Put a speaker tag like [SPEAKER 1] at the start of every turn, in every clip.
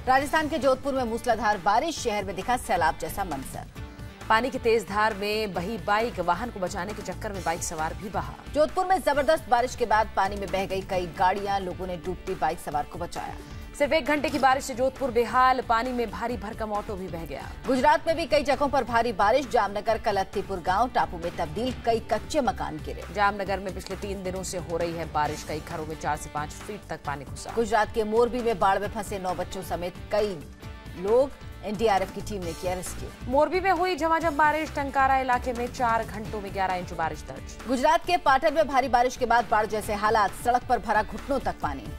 [SPEAKER 1] राजस्थान के जोधपुर में मूसलाधार बारिश, शहर में दिखा सैलाब जैसा मंजर।
[SPEAKER 2] पानी की तेज धार में बही बाइक, वाहन को बचाने के चक्कर में बाइक सवार भी बहा।
[SPEAKER 1] जोधपुर में जबरदस्त बारिश के बाद पानी में बह गई कई गाड़ियां, लोगों ने डूबती बाइक सवार को बचाया।
[SPEAKER 2] सिर्फ 1 घंटे की बारिश से जोधपुर बेहाल, पानी में भारी भरकम ऑटो भी बह गया।
[SPEAKER 1] गुजरात में भी कई जगहों पर भारी बारिश, जामनगर कलत्तीपुर गांव टापू में तब्दील, कई कच्चे मकान गिरे।
[SPEAKER 2] जामनगर में पिछले 3 दिनों से हो रही है बारिश, कई घरों में 4 से 5 फीट तक पानी घुसा।
[SPEAKER 1] गुजरात के मोरबी में बाढ़ में फंसे 9 बच्चों समेत कई लोग, एनडीआरएफ की टीम ने किया रेस्क्यू।
[SPEAKER 2] मोरबी में हुई झमाझम बारिश, टंकारा इलाके में 4 घंटों में 11 इंच बारिश दर्ज।
[SPEAKER 1] गुजरात के पाटन में भारी बारिश के बाद बाढ़ जैसे हालात, सड़क पर भरा घुटनों तक पानी।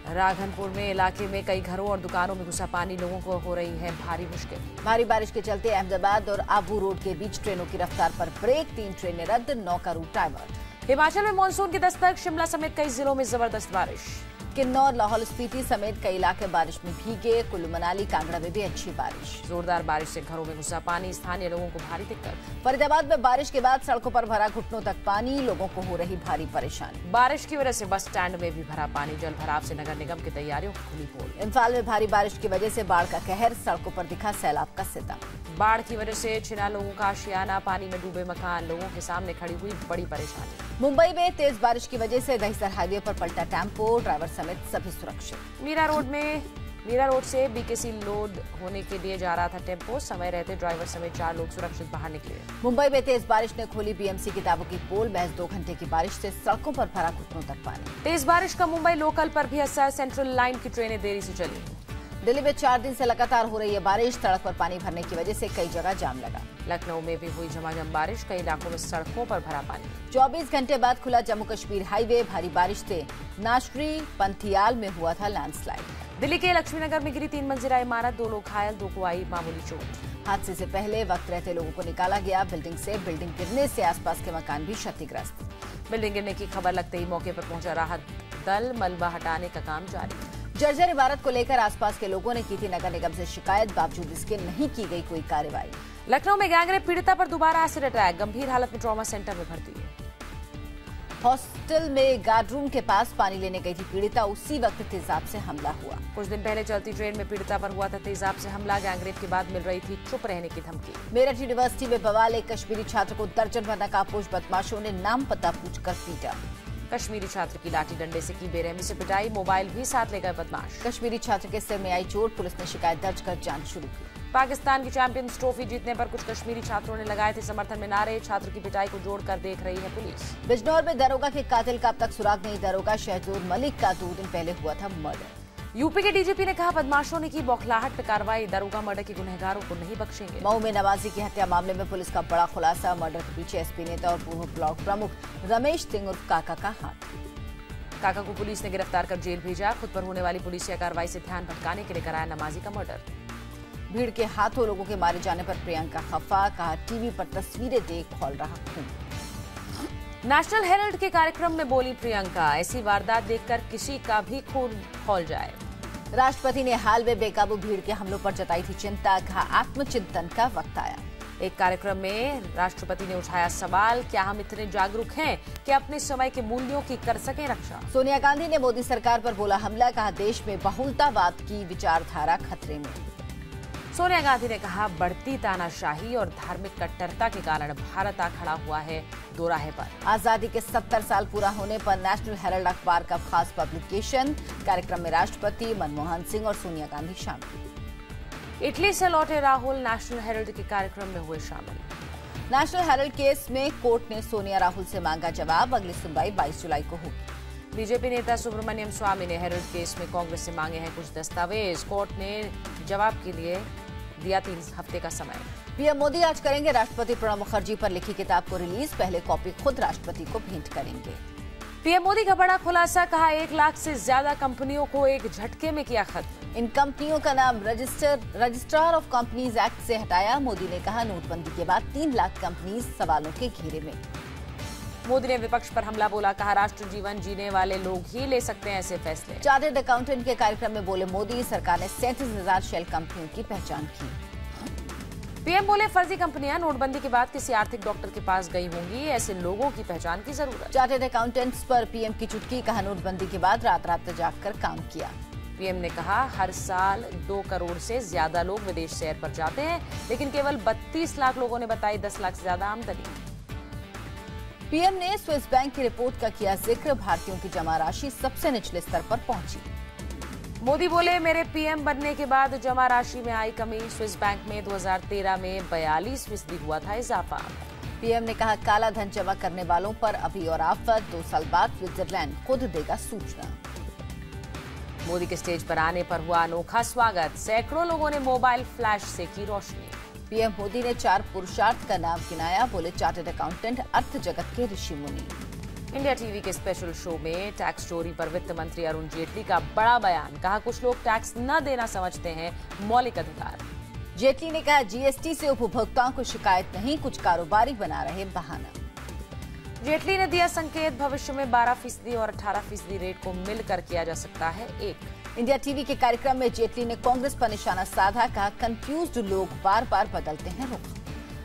[SPEAKER 2] राघनपुर में इलाके में कई घरों और दुकानों में घुसा पानी, लोगों को हो रही है भारी मुश्किल।
[SPEAKER 1] भारी बारिश के चलते अहमदाबाद और आबू रोड के बीच ट्रेनों की रफ्तार पर ब्रेक, 3 ट्रेनें रद्द, 9 का रूट डाइवर्ट।
[SPEAKER 2] हिमाचल में मानसून की दस्तक, शिमला समेत कई जिलों में जबरदस्त बारिश।
[SPEAKER 1] किन्नौर, लाहौल स्पीति समेत कई इलाके बारिश में भीगे, कुल्लू मनाली कांगड़ा में भी अच्छी बारिश।
[SPEAKER 2] जोरदार बारिश से घरों में घुसा पानी, स्थानीय लोगों को भारी दिक्कत।
[SPEAKER 1] फरीदाबाद में बारिश के बाद सड़कों पर भरा घुटनों तक पानी, लोगों को हो रही भारी परेशानी।
[SPEAKER 2] बारिश की वजह से बस स्टैंड में भी भरा पानी, जल भराव से नगर निगम की तैयारियों को खुली पोल।
[SPEAKER 1] इम्फाल में भारी बारिश की वजह से बाढ़ का कहर, सड़कों पर दिखा सैलाब का सितम।
[SPEAKER 2] बाढ़ की वजह से छिना लोगों का आशियाना, पानी में डूबे मकान, लोगों के सामने खड़ी हुई बड़ी परेशानी।
[SPEAKER 1] मुंबई में तेज बारिश की वजह से दहिसर हाईवे पर पलटा टेम्पो, ड्राइवर समेत सभी सुरक्षित। मीरा रोड से बीकेसी लोड होने के लिए जा रहा था टेम्पो, समय रहते ड्राइवर समेत 4 लोग सुरक्षित बाहर निकले। मुंबई में तेज बारिश ने खोली बीएमसी किताबों की पोल, महज 2 घंटे की बारिश से सड़कों पर भरा घुटनों तक पानी।
[SPEAKER 2] तेज बारिश का मुंबई लोकल पर भी असर, सेंट्रल लाइन की ट्रेनें देरी से चली।
[SPEAKER 1] दिल्ली में 4 दिन से लगातार हो रही है बारिश, सड़क पर पानी भरने की वजह से कई जगह जाम लगा।
[SPEAKER 2] लखनऊ में भी हुई झमाझम बारिश, कई इलाकों में सड़कों पर भरा पानी।
[SPEAKER 1] 24 घंटे बाद खुला जम्मू कश्मीर हाईवे, भारी बारिश से नाशरी पंथियाल में हुआ था लैंडस्लाइड।
[SPEAKER 2] दिल्ली के लक्ष्मीनगर में गिरी 3 मंजिला इमारत, 2 लोग घायल, 2 को आई मामूली चोट।
[SPEAKER 1] हादसे से पहले वक्त रहते लोगों को निकाला गया बिल्डिंग से, बिल्डिंग गिरने से आसपास के मकान भी क्षतिग्रस्त।
[SPEAKER 2] बिल्डिंग गिरने की खबर लगते ही मौके पर पहुंचा राहत दल, मलबा हटाने का काम जारी।
[SPEAKER 1] जर्जर इमारत को लेकर आसपास के लोगों ने की थी नगर निगम से शिकायत, बावजूद इसके नहीं की गई कोई कार्रवाई।
[SPEAKER 2] लखनऊ में गैंगरेप पीड़िता पर दोबारा एसिड अटैक, गंभीर हालत में ट्रॉमा सेंटर में भर्ती है।
[SPEAKER 1] हॉस्टल में गार्ड रूम के पास पानी लेने गई थी पीड़िता, उसी वक्त तेजाब से हमला हुआ।
[SPEAKER 2] कुछ दिन पहले चलती ट्रेन में पीड़िता पर हुआ था तेजाब से हमला, गैंगरेप के बाद मिल रही थी चुप रहने की धमकी।
[SPEAKER 1] मेरठ यूनिवर्सिटी में बवाल, एक कश्मीरी छात्र को दर्जन भर नकाबपोश बदमाशों ने नाम पता पूछकर पीटा।
[SPEAKER 2] कश्मीरी छात्र की लाठी डंडे से की बेरहमी से पिटाई, मोबाइल भी साथ ले गए बदमाश।
[SPEAKER 1] कश्मीरी छात्र के सिर में आई चोट, पुलिस ने शिकायत दर्ज कर जांच शुरू की।
[SPEAKER 2] पाकिस्तान की चैंपियंस ट्रॉफी जीतने पर कुछ कश्मीरी छात्रों ने लगाए थे समर्थन में नारे, छात्र की पिटाई को जोड़कर देख रही है पुलिस।
[SPEAKER 1] बिजनौर में दरोगा के कातिल का अब तक सुराग नहीं, दरोगा शहजोर मलिक का 2 दिन पहले हुआ था मर्डर।
[SPEAKER 2] यूपी के डीजीपी ने कहा बदमाशों ने की बौखलाहट पे कार्रवाई, दरोगा मर्डर के गुनहगारों को नहीं बख्शेंगे।
[SPEAKER 1] मऊ में नवाजी की हत्या मामले में पुलिस का बड़ा खुलासा, मर्डर के पीछे एसपी नेता और पूर्व ब्लॉक प्रमुख रमेश सिंह उर्फ काका का हाथ। काका को पुलिस ने गिरफ्तार कर जेल भेजा, खुद पर होने वाली पुलिसिया कार्रवाई से ध्यान भटकाने के लिए कराया नमाजी का मर्डर। भीड़ के हाथों लोगों के मारे जाने पर प्रियंका खफा, कहा टीवी पर तस्वीरें देख खौल रहा खून। नेशनल हेराल्ड के कार्यक्रम में बोली प्रियंका, ऐसी वारदात देखकर किसी का भी खून खौल जाए। राष्ट्रपति ने हाल में बेकाबू भीड़ के हमलों पर जताई थी चिंता, कहा आत्मचिंतन का वक्त आया। एक कार्यक्रम में राष्ट्रपति ने उठाया सवाल, क्या हम इतने जागरूक हैं कि अपने समय के मूल्यों की कर सकें रक्षा। सोनिया गांधी ने मोदी सरकार पर बोला हमला, कहा देश में बहुलतावाद की विचारधारा खतरे में। सोनिया गांधी ने कहा बढ़ती तानाशाही और धार्मिक कट्टरता के कारण भारत आ खड़ा हुआ है दोराहे पर। आजादी के 70 साल पूरा होने पर नेशनल हेराल्ड अखबार का खास पब्लिकेशन, कार्यक्रम में राष्ट्रपति, मनमोहन सिंह और सोनिया गांधी शामिल। इटली से लौटे राहुल नेशनल हेराल्ड के कार्यक्रम में हुए शामिल। नेशनल हेराल्ड केस में कोर्ट ने सोनिया राहुल से मांगा जवाब, अगली सुनवाई 22 जुलाई को होगी। बीजेपी नेता सुब्रमण्यम स्वामी ने हेराल्ड केस में कांग्रेस से मांगे हैं कुछ दस्तावेज, कोर्ट ने जवाब के लिए दिया 3 हफ्ते का समय। पीएम मोदी आज करेंगे राष्ट्रपति प्रणब मुखर्जी पर लिखी किताब को रिलीज, पहले कॉपी खुद राष्ट्रपति को भेंट करेंगे। पीएम मोदी का बड़ा खुलासा, कहा 1 लाख से ज्यादा कंपनियों को एक झटके में किया खत्म। इन कंपनियों का नाम रजिस्ट्रार ऑफ कंपनीज एक्ट से हटाया। मोदी ने कहा नोटबंदी के बाद 3 लाख कंपनीज सवालों के घेरे में। मोदी ने विपक्ष पर हमला बोला, कहा राष्ट्र जीवन जीने वाले लोग ही ले सकते हैं ऐसे फैसले। चार्टर्ड अकाउंटेंट के कार्यक्रम में बोले मोदी, सरकार ने 37,000 शेल कंपनियों की पहचान की। पीएम बोले फर्जी कंपनियां नोटबंदी के बाद किसी आर्थिक डॉक्टर के पास गई होंगी, ऐसे लोगों की पहचान की जरूरत। चार्टर्ड अकाउंटेंट्स पर पीएम की चुटकी, कहा नोटबंदी के बाद रात रात जागकर काम किया।
[SPEAKER 2] पीएम ने कहा, हर साल 2 करोड़ से ज्यादा लोग विदेश सैर पर जाते हैं, लेकिन केवल 32 लाख लोगों ने बताई 10 लाख से ज्यादा आमदनी।
[SPEAKER 1] पीएम ने स्विस बैंक की रिपोर्ट का किया जिक्र, भारतीयों की जमा राशि सबसे निचले स्तर पर पहुंची।
[SPEAKER 2] मोदी बोले, मेरे पीएम बनने के बाद जमा राशि में आई कमी। स्विस बैंक में 2013 में 42% हुआ था इजाफा।
[SPEAKER 1] पीएम ने कहा, काला धन जमा करने वालों पर अभी और आफत, 2 साल बाद स्विट्जरलैंड खुद देगा सूचना।
[SPEAKER 2] मोदी के स्टेज पर आने पर हुआ अनोखा स्वागत, सैकड़ों लोगों ने मोबाइल फ्लैश से की रोशनी।
[SPEAKER 1] पीएम मोदी ने 4 पुरुषार्थ का नाम गिनाया, बोले चार्टर्ड अकाउंटेंट अर्थ जगत के ऋषि मुनि।
[SPEAKER 2] इंडिया टीवी के स्पेशल शो में टैक्स चोरी पर वित्त मंत्री अरुण जेटली का बड़ा बयान, कहा कुछ लोग टैक्स न देना समझते हैं मौलिक अधिकार।
[SPEAKER 1] जेटली ने कहा, जीएसटी से उपभोक्ताओं को शिकायत नहीं, कुछ कारोबारी बना रहे बहाना।
[SPEAKER 2] जेटली ने दिया संकेत, भविष्य में 12% और 18% रेट को मिलकर किया जा सकता है एक।
[SPEAKER 1] इंडिया टीवी के कार्यक्रम में जेटली ने कांग्रेस पर निशाना साधा, कहा कंफ्यूज्ड लोग बार बार बदलते हैं रुख।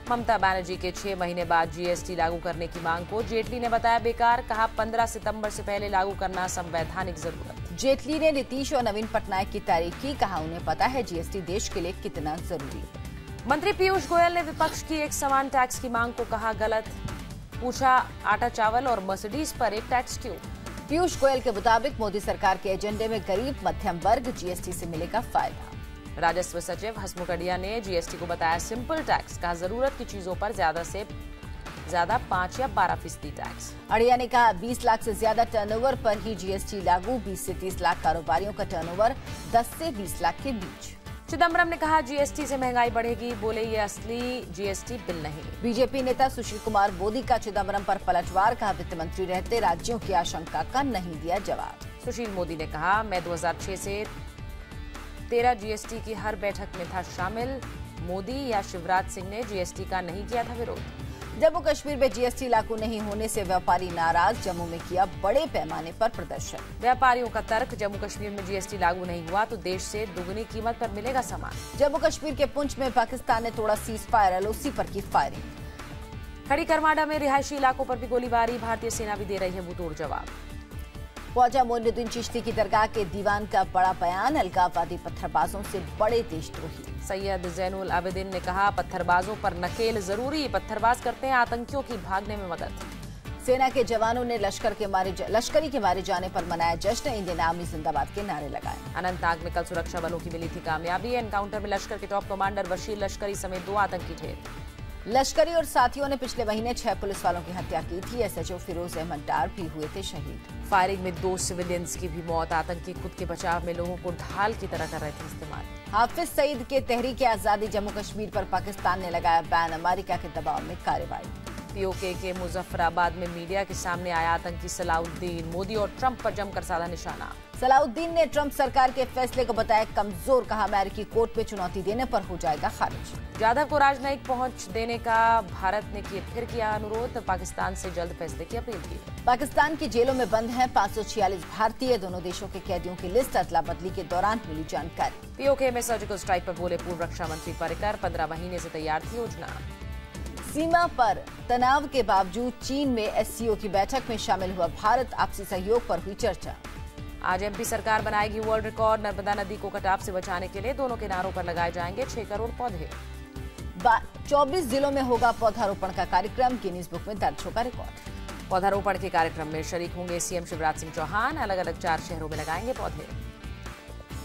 [SPEAKER 2] ममता बनर्जी के 6 महीने बाद जीएसटी लागू करने की मांग को जेटली ने बताया बेकार, कहा 15 सितंबर से पहले लागू करना संवैधानिक जरूरत।
[SPEAKER 1] जेटली ने नीतीश और नवीन पटनायक की तारीफ की, कहा उन्हें पता है जीएसटी देश के लिए कितना जरूरी।
[SPEAKER 2] मंत्री पीयूष गोयल ने विपक्ष की एक समान टैक्स की मांग को कहा गलत, पूछा आटा चावल और मर्सिडीज पर एक टैक्स क्यों।
[SPEAKER 1] पीयूष गोयल के मुताबिक मोदी सरकार के एजेंडे में गरीब मध्यम वर्ग जीएसटी से मिलेगा फायदा।
[SPEAKER 2] राजस्व सचिव हसमुख अढ़िया ने जीएसटी को बताया सिंपल टैक्स, कहा जरूरत की चीजों पर ज्यादा से ज्यादा 5 या 12% टैक्स।
[SPEAKER 1] अढ़िया ने कहा 20 लाख से ज्यादा टर्नओवर पर ही जीएसटी लागू, 20 से 30 लाख कारोबारियों का टर्नओवर 10 से 20 लाख के बीच।
[SPEAKER 2] चिदम्बरम ने कहा जीएसटी से महंगाई बढ़ेगी, बोले ये असली जीएसटी बिल नहीं।
[SPEAKER 1] बीजेपी नेता सुशील कुमार मोदी का चिदम्बरम पर पलटवार, कहा वित्त मंत्री रहते राज्यों की आशंका का नहीं दिया जवाब।
[SPEAKER 2] सुशील मोदी ने कहा, मैं 2006 से 13 जीएसटी की हर बैठक में था शामिल, मोदी या शिवराज सिंह ने जीएसटी का नहीं किया था विरोध।
[SPEAKER 1] जम्मू कश्मीर में जीएसटी लागू नहीं होने से व्यापारी नाराज, जम्मू में किया बड़े पैमाने पर प्रदर्शन।
[SPEAKER 2] व्यापारियों का तर्क, जम्मू कश्मीर में जीएसटी लागू नहीं हुआ तो देश से दुगनी कीमत पर मिलेगा सामान।
[SPEAKER 1] जम्मू कश्मीर के पुंछ में पाकिस्तान ने तोड़ा सीज फायर, एलओसी पर की फायरिंग।
[SPEAKER 2] खड़ी करमाडा में रिहायशी इलाकों पर भी गोलीबारी, भारतीय सेना भी दे रही है मुंहतोड़ जवाब।
[SPEAKER 1] ख्वाजा मोइनुद्दीन चिश्ती की दरगाह के दीवान का बड़ा बयान, अलगाववादी पत्थरबाजों से बड़े देशद्रोही।
[SPEAKER 2] सैयद जैनुल आबिदीन ने कहा, पत्थरबाजों पर नकेल जरूरी, पत्थरबाज करते हैं आतंकियों की भागने में मदद।
[SPEAKER 1] सेना के जवानों ने लश्करी के मारे जाने पर मनाया जश्न, इंडियन आर्मी जिंदाबाद के नारे लगाए।
[SPEAKER 2] अनंतनाग में कल सुरक्षा बलों की मिली थी कामयाबी, एनकाउंटर में लश्कर के टॉप कमांडर बशीर लश्करी समेत 2 आतंकी ढेर।
[SPEAKER 1] लश्करी और साथियों ने पिछले महीने 6 पुलिस वालों की हत्या की थी, एसएचओ फिरोज अहमद डार भी हुए थे शहीद।
[SPEAKER 2] फायरिंग में 2 सिविलियंस की भी मौत, आतंकी खुद के बचाव में लोगों को ढाल की तरह कर रहे थे इस्तेमाल।
[SPEAKER 1] हाफिज सईद के तहरीक आजादी जम्मू कश्मीर पर पाकिस्तान ने लगाया बैन, अमेरिका के दबाव में कार्रवाई।
[SPEAKER 2] पीओके के मुजफ्फराबाद में मीडिया के सामने आया आतंकी सलाउद्दीन, मोदी और ट्रंप पर जमकर साधा निशाना।
[SPEAKER 1] सलाउद्दीन ने ट्रंप सरकार के फैसले को बताया कमजोर, कहा अमेरिकी कोर्ट में चुनौती देने पर हो जाएगा खारिज।
[SPEAKER 2] जाधव को राजनयिक पहुंच देने का भारत ने फिर किया अनुरोध, पाकिस्तान से जल्द फैसले की अपील की।
[SPEAKER 1] पाकिस्तान की जेलों में बंद हैं 546 भारतीय, दोनों देशों के कैदियों की लिस्ट, अदला बदली के दौरान मिली जानकारी।
[SPEAKER 2] पीओके में सर्जिकल स्ट्राइक पर बोले पूर्व रक्षा मंत्री पर्रिकर, 15 महीने से तैयार थी योजना।
[SPEAKER 1] सीमा पर तनाव के बावजूद चीन में एससीओ की बैठक में शामिल हुआ भारत, आपसी सहयोग पर हुई चर्चा।
[SPEAKER 2] आज एमपी सरकार बनाएगी वर्ल्ड रिकॉर्ड, नर्मदा नदी को कटाव से बचाने के लिए दोनों किनारों पर लगाए जाएंगे 6 करोड़ पौधे।
[SPEAKER 1] 24 जिलों में होगा पौधारोपण का कार्यक्रम, गिनीज बुक में दर्ज होगा रिकॉर्ड।
[SPEAKER 2] पौधारोपण के कार्यक्रम में शरीक होंगे सीएम शिवराज सिंह चौहान, अलग अलग 4 शहरों में लगाएंगे पौधे।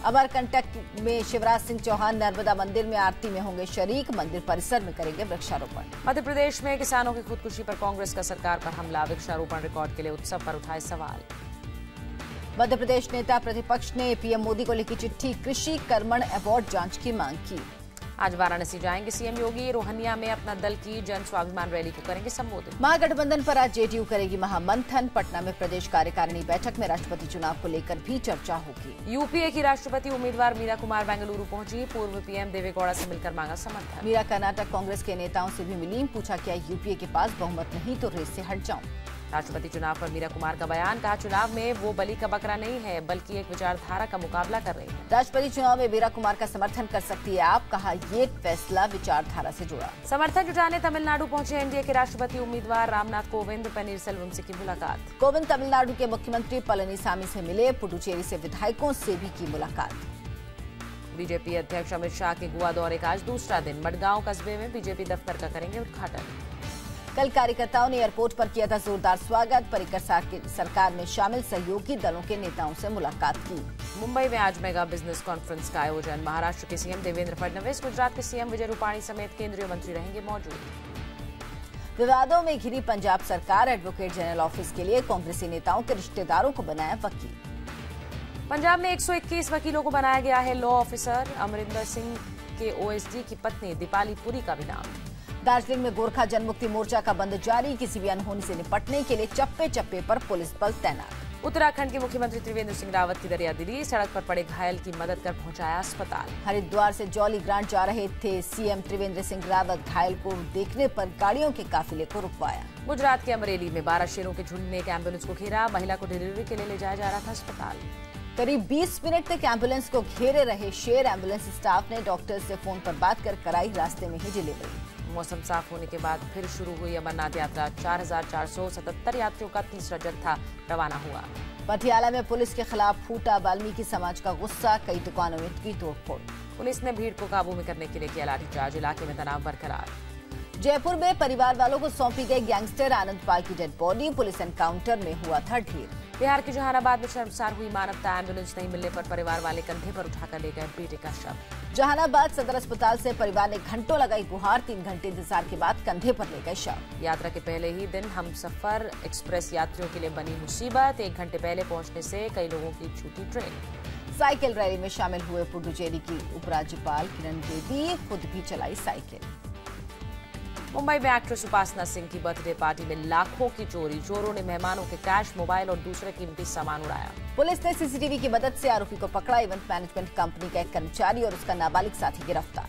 [SPEAKER 1] अमरकंटक में शिवराज सिंह चौहान नर्मदा मंदिर में आरती में होंगे शरीक, मंदिर परिसर में करेंगे वृक्षारोपण।
[SPEAKER 2] मध्य प्रदेश में किसानों की खुदकुशी पर कांग्रेस का सरकार पर हमला, वृक्षारोपण रिकॉर्ड के लिए उत्सव पर उठाए सवाल।
[SPEAKER 1] मध्य प्रदेश नेता प्रतिपक्ष ने पीएम मोदी को लिखी चिट्ठी, कृषि कर्मण अवार्ड जांच की मांग की।
[SPEAKER 2] आज वाराणसी जाएंगे सीएम योगी, रोहनिया में अपना दल की जन स्वाभिमान रैली को करेंगे संबोधित।
[SPEAKER 1] महागठबंधन पर आज जेडीयू करेगी महामंथन, पटना में प्रदेश कार्यकारिणी बैठक में राष्ट्रपति चुनाव को लेकर भी चर्चा होगी।
[SPEAKER 2] यूपीए की राष्ट्रपति उम्मीदवार मीरा कुमार बेंगलुरु पहुंची, पूर्व पीएम देवेगौड़ा से मिलकर मांगा समर्थन।
[SPEAKER 1] मीरा कर्नाटक कांग्रेस के नेताओं से भी मिली, पूछा क्या यूपीए के पास बहुमत नहीं तो रेस से हट जाऊं।
[SPEAKER 2] राष्ट्रपति चुनाव पर मीरा कुमार का बयान, कहा चुनाव में वो बलि का बकरा नहीं है बल्कि एक विचारधारा का मुकाबला कर रही है।
[SPEAKER 1] राष्ट्रपति चुनाव में मीरा कुमार का समर्थन कर सकती है आप, कहा ये फैसला विचारधारा से जुड़ा।
[SPEAKER 2] समर्थन जुटाने तमिलनाडु पहुंचे एनडीए के राष्ट्रपति उम्मीदवार रामनाथ कोविंद, पनीरसेल्वम से की मुलाकात।
[SPEAKER 1] कोविंद तमिलनाडु के मुख्यमंत्री पलनीसामी से मिले, पुडुचेरी से विधायकों से भी की मुलाकात।
[SPEAKER 2] बीजेपी अध्यक्ष अमित शाह के गोवा दौरे का आज दूसरा दिन, मडगांव कस्बे में बीजेपी दफ्तर का करेंगे उद्घाटन।
[SPEAKER 1] कल कार्यकर्ताओं ने एयरपोर्ट पर किया था जोरदार स्वागत, पर्रिकर सरकार में शामिल सहयोगी दलों के नेताओं से मुलाकात की।
[SPEAKER 2] मुंबई में आज मेगा बिजनेस कॉन्फ्रेंस का आयोजन, महाराष्ट्र के सीएम देवेंद्र फडणवीस, गुजरात के सीएम विजय रूपाणी समेत केंद्रीय मंत्री रहेंगे मौजूद।
[SPEAKER 1] विवादों में घिरी पंजाब सरकार, एडवोकेट जनरल ऑफिस के लिए कांग्रेसी नेताओं के रिश्तेदारों को बनाया वकील।
[SPEAKER 2] पंजाब में 121 वकीलों को बनाया गया है लॉ ऑफिसर, अमरिंदर सिंह के ओएसडी की पत्नी दीपाली पुरी का भी नाम।
[SPEAKER 1] दार्जिलिंग में गोरखा जनमुक्ति मोर्चा का बंद जारी, किसी भी अनहोनी से निपटने के लिए चप्पे चप्पे पर पुलिस बल तैनात।
[SPEAKER 2] उत्तराखंड के मुख्यमंत्री त्रिवेंद्र सिंह रावत की दरियादिली, सड़क पर पड़े घायल की मदद कर पहुंचाया अस्पताल।
[SPEAKER 1] हरिद्वार से जौली ग्रांट जा रहे थे सीएम त्रिवेंद्र सिंह रावत, घायल को देखने पर गाड़ियों के काफिले को रुकवाया।
[SPEAKER 2] गुजरात के अमरेली में 12 शेरों के झुंड ने एक एम्बुलेंस को घेरा, महिला को डिलीवरी के लिए ले जाया जा रहा था अस्पताल।
[SPEAKER 1] करीब 20 मिनट तक एम्बुलेंस को घेरे रहे शेर, एम्बुलेंस स्टाफ ने डॉक्टर से फोन पर बात कर कराई रास्ते में ही डिलीवरी।
[SPEAKER 2] मौसम साफ होने के बाद फिर शुरू हुई अमरनाथ यात्रा, 4477 यात्रियों का तीसरा जत्था रवाना हुआ।
[SPEAKER 1] पटियाला में पुलिस के खिलाफ फूटा वाल्मीकि समाज का गुस्सा, कई दुकानों में की तोड़फोड़।
[SPEAKER 2] पुलिस ने भीड़ को काबू में करने के लिए किया लाठीचार्ज, इलाके में तनाव बरकरार।
[SPEAKER 1] जयपुर में परिवार वालों को सौंपी गई गैंगस्टर आनंद पाल की डेड बॉडी, पुलिस एनकाउंटर में हुआ था ढेर।
[SPEAKER 2] बिहार के जहानाबाद में शर्मसार हुई मानवता, एम्बुलेंस नहीं मिलने पर परिवार वाले कंधे पर उठाकर ले गए बेटे का शव।
[SPEAKER 1] जहानाबाद सदर अस्पताल से परिवार ने घंटों लगाई गुहार, 3 घंटे इंतजार के बाद कंधे पर ले गए शव।
[SPEAKER 2] यात्रा के पहले ही दिन हमसफर एक्सप्रेस यात्रियों के लिए बनी मुसीबत, 1 घंटे पहले पहुंचने से कई लोगों की छूटी ट्रेन।
[SPEAKER 1] साइकिल रैली में शामिल हुए पुडुचेरी की उपराज्यपाल किरण बेदी, खुद भी चलाई साइकिल।
[SPEAKER 2] मुंबई में एक्ट्रेस उपासना सिंह की बर्थडे पार्टी में लाखों की चोरी, चोरों ने मेहमानों के कैश, मोबाइल और दूसरे कीमती सामान उड़ाया।
[SPEAKER 1] पुलिस ने सीसीटीवी की मदद से आरोपी को पकड़ा, इवेंट मैनेजमेंट कंपनी का एक कर्मचारी और उसका नाबालिग साथी गिरफ्तार।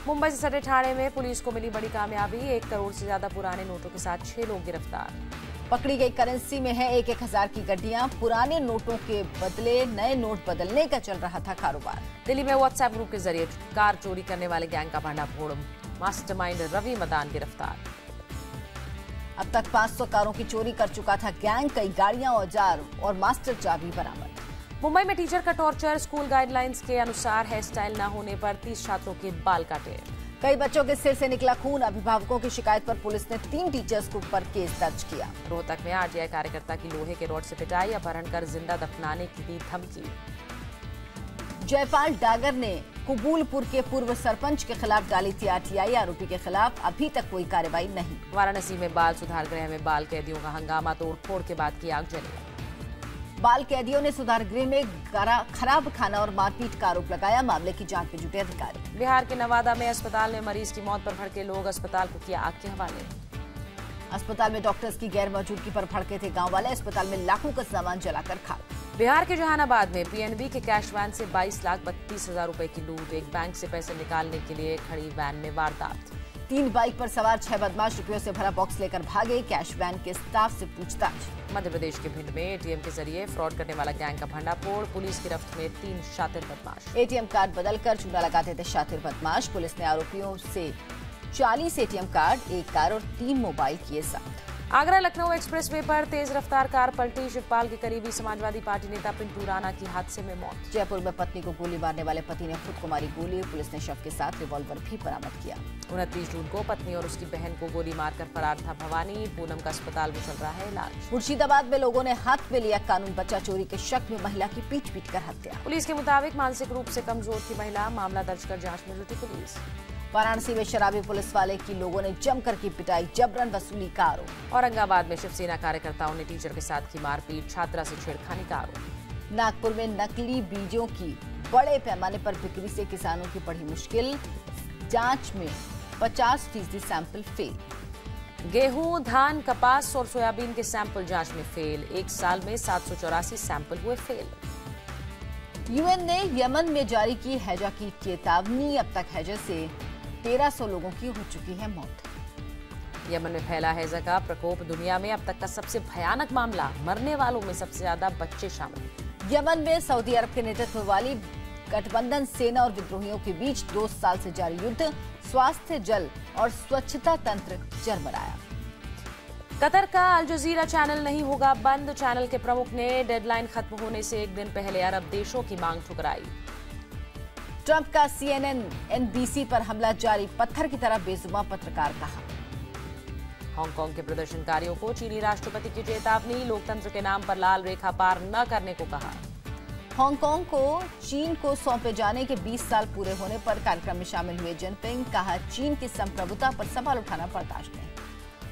[SPEAKER 2] मुंबई से सटे ठाणे में पुलिस को मिली बड़ी कामयाबी, 1 करोड़ से ज्यादा पुराने नोटों के साथ 6 लोग गिरफ्तार।
[SPEAKER 1] पकड़ी गई करेंसी में है 1-1 हजार की गड्डियां, पुराने नोटों के बदले नए नोट बदलने का चल रहा था कारोबार।
[SPEAKER 2] दिल्ली में व्हाट्सएप ग्रुप के जरिए कार चोरी करने वाले गैंग का भंडाफोड़, मास्टरमाइंड रवि मदान गिरफ्तार।
[SPEAKER 1] अब तक 500 कारों की चोरी कर चुका था गैंग, कई गाड़ियां, औजार और मास्टर चाबी बरामद।
[SPEAKER 2] मुंबई में टीचर का टॉर्चर, स्कूल गाइडलाइंस के अनुसार हेयर स्टाइल न होने पर 30 छात्रों के बाल काटे।
[SPEAKER 1] कई बच्चों के सिर से निकला खून, अभिभावकों की शिकायत पर पुलिस ने 3 टीचर्स के ऊपर केस दर्ज किया।
[SPEAKER 2] रोहतक में आरटीआई कार्यकर्ता की लोहे के रॉड से पिटाई, अपहरण कर जिंदा दफनाने की दी धमकी।
[SPEAKER 1] जयपाल डागर ने कुबूलपुर के पूर्व सरपंच के खिलाफ डाली थी आरटीआई, आरोपी के खिलाफ अभी तक कोई कार्रवाई नहीं।
[SPEAKER 2] वाराणसी में बाल सुधार गृह में बाल कैदियों का हंगामा, तोड़फोड़ के बाद की आगजनी।
[SPEAKER 1] बाल कैदियों ने सुधार गृह में खराब खाना और मारपीट का आरोप लगाया, मामले की जांच में जुटे अधिकारी।
[SPEAKER 2] बिहार के नवादा में अस्पताल में मरीज की मौत पर भड़के लोग, अस्पताल को किया आग के हवाले।
[SPEAKER 1] अस्पताल में डॉक्टर्स की गैर मौजूदगी पर भड़के थे गांव वाले, अस्पताल में लाखों का सामान जलाकर खाक।
[SPEAKER 2] बिहार के जहानाबाद में पीएनबी के कैश वैन से 22,32,000 रुपए की लूट, एक बैंक से पैसे निकालने के लिए खड़ी वैन में वारदात।
[SPEAKER 1] 3 बाइक पर सवार 6 बदमाश रुपयों से भरा बॉक्स लेकर भागे, कैश वैन के स्टाफ से पूछताछ।
[SPEAKER 2] मध्य प्रदेश के भिंड में एटीएम के जरिए फ्रॉड करने वाला गैंग का भंडाफोड़, पुलिस गिरफ्त में 3 शातिर बदमाश।
[SPEAKER 1] एटीएम कार्ड बदलकर चूना लगाते थे शातिर बदमाश, पुलिस ने आरोपियों से 40 एटीएम कार्ड, 1 कार और 3 मोबाइल किए जब्त।
[SPEAKER 2] आगरा लखनऊ एक्सप्रेसवे पर तेज रफ्तार कार पलटी, शिवपाल के करीबी समाजवादी पार्टी नेता पिंटू राणा की हादसे में मौत।
[SPEAKER 1] जयपुर में पत्नी को गोली मारने वाले पति ने खुद को मारी गोली, पुलिस ने शव के साथ रिवॉल्वर भी बरामद किया।
[SPEAKER 2] 29 जून को पत्नी और उसकी बहन को गोली मारकर फरार था भवानी, पूनम का अस्पताल में चल रहा है इलाज।
[SPEAKER 1] मुर्शिदाबाद में लोगों ने हाथ में लिया कानून, बच्चा चोरी के शक में महिला की पीट कर हत्या।
[SPEAKER 2] पुलिस के मुताबिक मानसिक रूप से कमजोर थी महिला, मामला दर्ज कर जांच में जुटी पुलिस।
[SPEAKER 1] वाराणसी में शराबी पुलिस वाले की लोगों ने जमकर की पिटाई, जबरन वसूली का आरोप।
[SPEAKER 2] औरंगाबाद में शिवसेना कार्यकर्ताओं ने टीचर के साथ की मारपीट, छात्रा से छेड़खानी का आरोप।
[SPEAKER 1] नागपुर में नकली बीजों की बड़े पैमाने पर बिक्री से किसानों की बढ़ी मुश्किल, जांच में 50% सैंपल फेल।
[SPEAKER 2] गेहूं, धान, कपास और सोयाबीन के सैंपल जांच में फेल, 1 साल में 784 सैंपल हुए फेल।
[SPEAKER 1] यूएन ने यमन में जारी की हैजा की चेतावनी, अब तक हैजा से 1300 लोगों की हो चुकी है मौत।
[SPEAKER 2] यमन में फैला हैजा का प्रकोप, दुनिया में अब तक का सबसे भयानक मामला, मरने वालों में सबसे ज्यादा बच्चे शामिल।
[SPEAKER 1] यमन में सऊदी अरब के नेतृत्व वाली गठबंधन सेना और विद्रोहियों के बीच 2 साल से जारी युद्ध, स्वास्थ्य, जल और स्वच्छता तंत्र चरमराया।
[SPEAKER 2] कतर का अल जजीरा चैनल नहीं होगा बंद, चैनल के प्रमुख ने डेडलाइन खत्म होने से एक दिन पहले अरब देशों की मांग ठुकराई।
[SPEAKER 1] ट्रंप का CNN NBC पर हमला जारी, पत्थर की तरह बेजुबान पत्रकार कहा।
[SPEAKER 2] हांगकांग के प्रदर्शनकारियों को चीनी राष्ट्रपति की चेतावनी, लोकतंत्र के नाम पर लाल रेखा पार न करने को कहा।
[SPEAKER 1] हांगकांग को चीन को सौंपे जाने के 20 साल पूरे होने पर कार्यक्रम में शामिल हुए जिनपिंग, कहा चीन की संप्रभुता पर सवाल उठाना बर्दाश्त नहीं।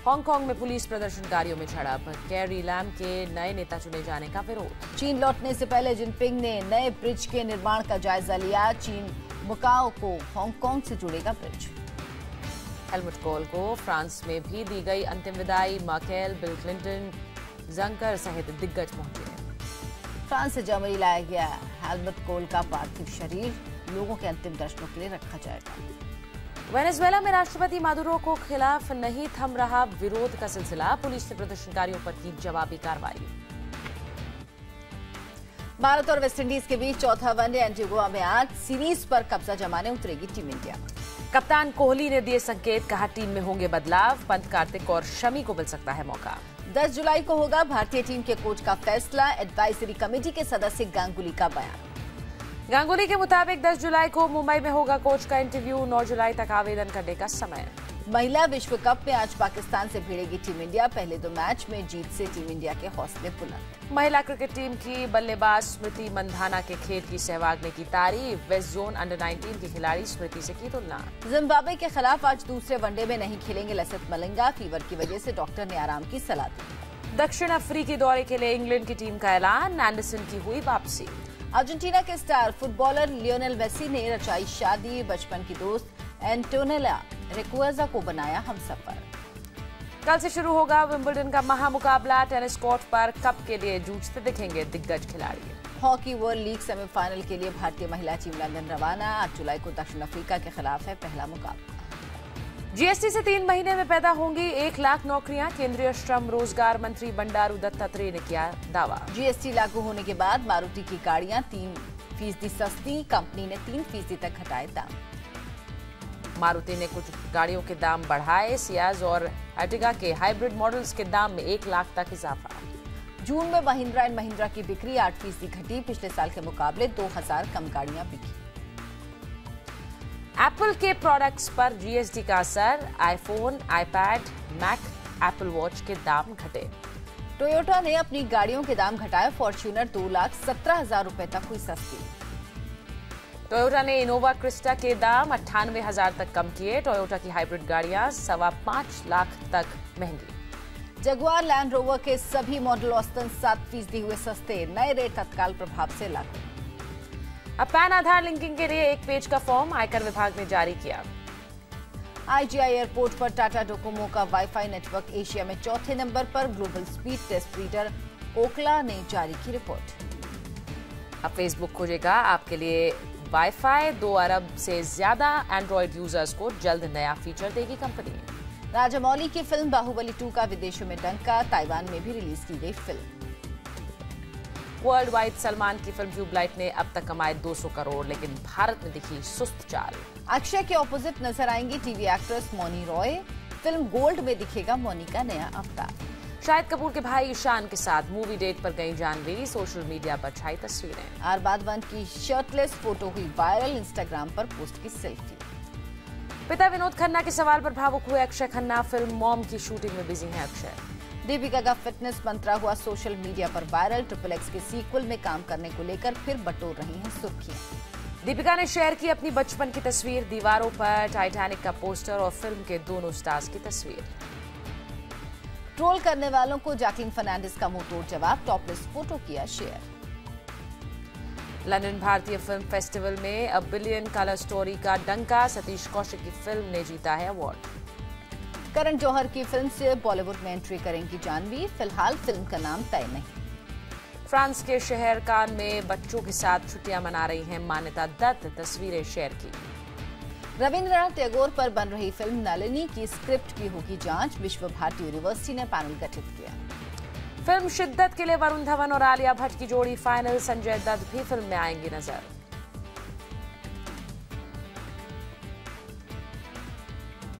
[SPEAKER 2] हांगकांग में पुलिस प्रदर्शनकारियों में झड़प, कैरी लैम के नए नेता चुने जाने का विरोध।
[SPEAKER 1] चीन लौटने से पहले जिनपिंग ने नए ब्रिज के निर्माण का जायजा लिया, चीन मुकाओ को हांगकांग से जुड़ेगा ब्रिज।
[SPEAKER 2] हेलमुट कोल को फ्रांस में भी दी गई अंतिम विदाई, मार्केल, बिल क्लिंटन, जंकर सहित दिग्गज पहुंचे।
[SPEAKER 1] फ्रांस से जर्मनी लाया गया हेलमुट कोल का पार्थिव शरीर लोगों के अंतिम दर्शनों के लिए रखा जाएगा।
[SPEAKER 2] वेनेजुएला में राष्ट्रपति मादुरो को खिलाफ नहीं थम रहा विरोध का सिलसिला, पुलिस ने प्रदर्शनकारियों पर की जवाबी कार्रवाई।
[SPEAKER 1] भारत और वेस्टइंडीज के बीच चौथा वनडे एंटीगुआ में आज सीरीज पर कब्जा जमाने उतरेगी टीम इंडिया।
[SPEAKER 2] कप्तान कोहली ने दिए संकेत, कहा टीम में होंगे बदलाव, पंत, कार्तिक और शमी को मिल सकता है मौका।
[SPEAKER 1] 10 जुलाई को होगा भारतीय टीम के कोच का फैसला, एडवाइजरी कमेटी के सदस्य गांगुली का बयान।
[SPEAKER 2] गांगुली के मुताबिक 10 जुलाई को मुंबई में होगा कोच का इंटरव्यू, 9 जुलाई तक आवेदन करने का समय।
[SPEAKER 1] महिला विश्व कप में आज पाकिस्तान से भिड़ेगी टीम इंडिया, पहले 2 मैच में जीत से टीम इंडिया के हौसले बुलंद।
[SPEAKER 2] महिला क्रिकेट टीम की बल्लेबाज स्मृति मंधाना के खेल की सहवाग ने की तारीफ, वेस्ट जोन अंडर-19 की खिलाड़ी स्मृति से की तुलना।
[SPEAKER 1] जिम्बाब्वे के खिलाफ आज दूसरे वनडे में नहीं खेलेंगे लसित मलिंगा, फीवर की वजह से डॉक्टर ने आराम की सलाह दी।
[SPEAKER 2] दक्षिण अफ्रीकी दौरे के लिए इंग्लैंड की टीम का ऐलान, एंडरसन की हुई वापसी।
[SPEAKER 1] अर्जेंटीना के स्टार फुटबॉलर लियोनेल मेसी ने रचाई शादी, बचपन की दोस्त एंटोनेला रेकुएजा को बनाया हमसफर।
[SPEAKER 2] कल से शुरू होगा विंबलडन का महामुकाबला, टेनिस कोर्ट पर कप के लिए जूझते दिखेंगे दिग्गज खिलाड़ी।
[SPEAKER 1] हॉकी वर्ल्ड लीग सेमीफाइनल के लिए भारतीय महिला टीम लंदन रवाना, 8 जुलाई को दक्षिण अफ्रीका के खिलाफ है पहला मुकाबला।
[SPEAKER 2] जीएसटी से 3 महीने में पैदा होंगी 1 लाख नौकरियां, केंद्रीय श्रम रोजगार मंत्री बंडारू दत्तात्रेय ने किया दावा।
[SPEAKER 1] जीएसटी लागू होने के बाद मारुति की गाड़ियां 3% सस्ती, कंपनी ने 3% तक घटाए दाम।
[SPEAKER 2] मारुति ने कुछ गाड़ियों के दाम बढ़ाए, सियाज और अर्टिगा के हाइब्रिड मॉडल्स के दाम में 1 लाख तक इजाफा।
[SPEAKER 1] जून में महिंद्रा एंड महिंद्रा की बिक्री 8% घटी, पिछले साल के मुकाबले 2000 कम गाड़ियां बिकी।
[SPEAKER 2] एप्पल के प्रोडक्ट्स पर जीएसटी का असर, iPhone, iPad, Mac, Apple Watch के दाम घटे।
[SPEAKER 1] टोयोटा ने अपनी गाड़ियों के दाम घटाए, फॉर्च्यूनर 2,17,000 रुपए तक हुई सस्ती।
[SPEAKER 2] टोयोटा ने इनोवा क्रिस्टा के दाम 98,000 तक कम किए, टोयोटा की हाइब्रिड गाड़ियां 5.25 लाख तक महंगी।
[SPEAKER 1] जगुआर लैंड रोवर के सभी मॉडल औसतन 7% हुए सस्ते, नए रेट तत्काल प्रभाव से लागू।
[SPEAKER 2] अब पैन आधार लिंकिंग के लिए 1 पेज का फॉर्म आयकर विभाग ने जारी किया।
[SPEAKER 1] आईजीआई एयरपोर्ट पर टाटा डोकोमो का वाईफाई नेटवर्क एशिया में 4थे नंबर पर, ग्लोबल स्पीड टेस्ट रीडर ओकला ने जारी की रिपोर्ट।
[SPEAKER 2] अब फेसबुक खोजेगा आपके लिए वाईफाई, 2 अरब से ज्यादा एंड्रॉइड यूजर्स को जल्द नया फीचर देगी कंपनी।
[SPEAKER 1] राजामौली की फिल्म बाहुबली 2 का विदेशों में डंका, ताइवान में भी रिलीज की गई फिल्म।
[SPEAKER 2] वर्ल्ड वाइड सलमान की फिल्म ट्यूबलाइट ने अब तक कमाए 200 करोड़, लेकिन भारत में दिखी सुस्त चाल।
[SPEAKER 1] अक्षय के ऑपोजिट नजर आएंगी TV actress Mouni Roy, film Gold में दिखेगा मौनी का नया अवतार।
[SPEAKER 2] शाहिद कपूर के भाई ईशान के साथ मूवी डेट पर गई जानवी, सोशल मीडिया पर छाई तस्वीरें।
[SPEAKER 1] आर-बादवन की शर्टलेस फोटो हुई वायरल, इंस्टाग्राम पर पोस्ट की सेल्फी।
[SPEAKER 2] पिता विनोद खन्ना के सवाल पर भावुक हुए अक्षय खन्ना, फिल्म मॉम की शूटिंग में बिजी हैं अक्षय।
[SPEAKER 1] दीपिका का फिटनेस मंत्रा हुआ सोशल मीडिया पर वायरल, XXX के सीक्वल में काम करने को लेकर फिर बटोर रही हैं सुर्खियां।
[SPEAKER 2] दीपिका ने शेयर की अपनी बचपन की तस्वीर, दीवारों पर टाइटैनिक का पोस्टर और फिल्म के दोनों स्टार्स की तस्वीर।
[SPEAKER 1] ट्रोल करने वालों को जैकलिन फर्नांडिस का मुंहतोड़ जवाब, टॉपलेस फोटो किया शेयर।
[SPEAKER 2] लंदन भारतीय फिल्म फेस्टिवल में अ बिलियन कलर स्टोरी का डंका, सतीश कौशिक की फिल्म ने जीता है अवार्ड।
[SPEAKER 1] करण जौहर की फिल्म से बॉलीवुड में एंट्री करेंगी जानवी, फिलहाल फिल्म का नाम तय नहीं।
[SPEAKER 2] फ्रांस के शहर कान में बच्चों के साथ छुट्टियां मना रही हैं मान्यता दत्त, तस्वीरें शेयर की।
[SPEAKER 1] रविंद्रनाथ टैगोर पर बन रही फिल्म नलिनी की स्क्रिप्ट की होगी जांच, विश्व भारती यूनिवर्सिटी ने पैनल गठित किया।
[SPEAKER 2] फिल्म शिद्दत के लिए वरुण धवन और आलिया भट्ट की जोड़ी फाइनल, संजय दत्त भी फिल्म में आएंगी नजर।